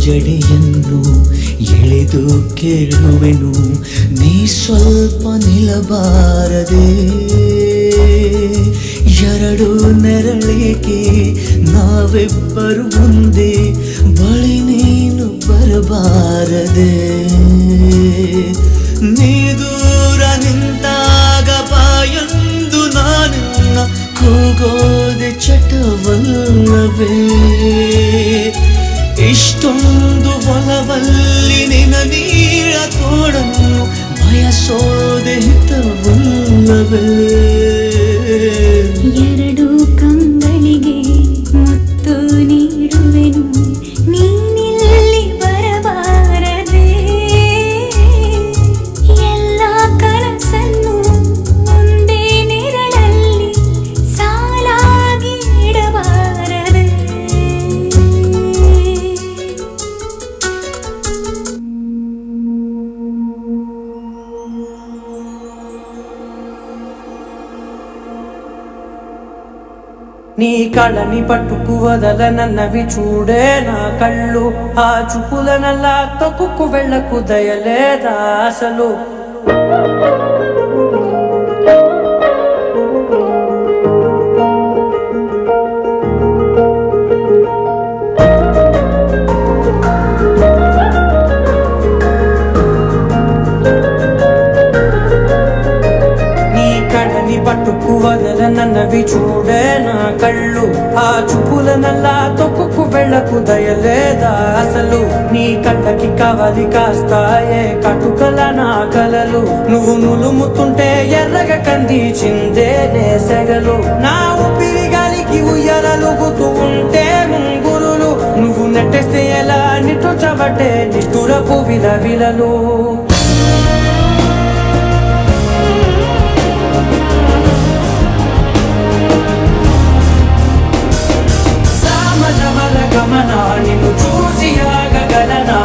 ಜಡೆಯನ್ನು ಎಳೆದು ಕೇಳುವೆನು, ನೀ ಸ್ವಲ್ಪ ನಿಲ್ಲಬಾರದೆ. ಎರಡು ನೆರಳಿಗೆ ನಾವಿಬ್ಬರು ಮುಂದೆ, ಬಳಿ ನೀನು ಬರಬಾರದೆ. ನೀ ದೂರ ನಿಂತಾಗ ಬಾಯೊಂದು ನಾನಿನ್ನ ಕೂಗೋದೆ ಚಟವಲ್ಲವೇ. ಇಷ್ಟೊಂದು ಒಲವಲ್ಲಿ ನಿನ ನೀಳ ತೋಡನ್ನು ಬಯಸೋದೆ ಹಿತವಲ್ಲವೇ. ಎರಡು ಕಂಗಳಿಗೆ ಮುತ್ತು ನೀಡುವೆನು, ನೀನಿಲ್ಲಿ ಬರಬಾರದೆ. ಎಲ್ಲ ಕನಸನ್ನು ಒಂದೇ ನೆರಳಲ್ಲಿ ಸಾಲಾಗಿ ಇಡಬಾರದೆ. నీ కళ్ళని పట్టుకువదల నన్నవి చూడే నా కళ్ళు, ఆ చూపులనల్లా తొక్కుకు వెళ్ళకు దయలేదా అసలు. పట్టుకు వదల నన్నవి చూడే నా కళ్ళు, ఆ చూపులనల్లా తొక్కుకు వెళ్ళకు దయలేదా అసలు. నీ కళ్ళకి కవలి కాస్తాయే కటుకల నా కలలు, నువ్వు నులుముతుంటే ఎర్రగా కందిచిందే నేసెగలు. నా ఊపిరి గాలికి ఉయ్యాలలుగుతూ ఉంటే ముంగురులు, నువ్వు నెట్టేస్తే ఎలా నిట్టుచబట్టే నిష్ఠురపు విలవిలలు. నిన్ను చూసి ఆగగలనా,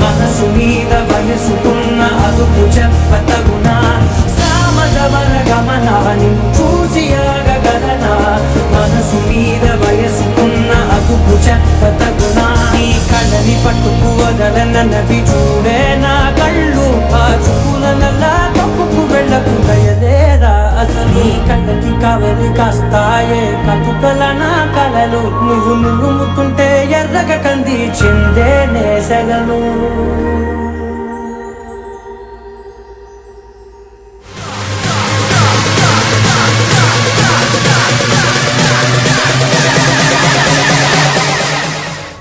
మనసు మీద వయసుకున్న అదుపు చెప్పతగునా. సామజవర గమన నిన్ను చూసి ఆగగలనా, మనసు మీద వయసుకున్న అదుపు చెప్పతగునా. నీ కళ్ళని పట్టుకు వదలనవి చూడే నా కళ్ళు, ఆ చూపులనల్లా తప్పుకు వెళ్ళకు దయలేదా అసలు. నీ కళ్ళకి కవలి కాస్తాయే కటుకల నా కలలు, నువ్వు నులుముతుంటే ఎర్రగా కందిచిందే నేసెగలు.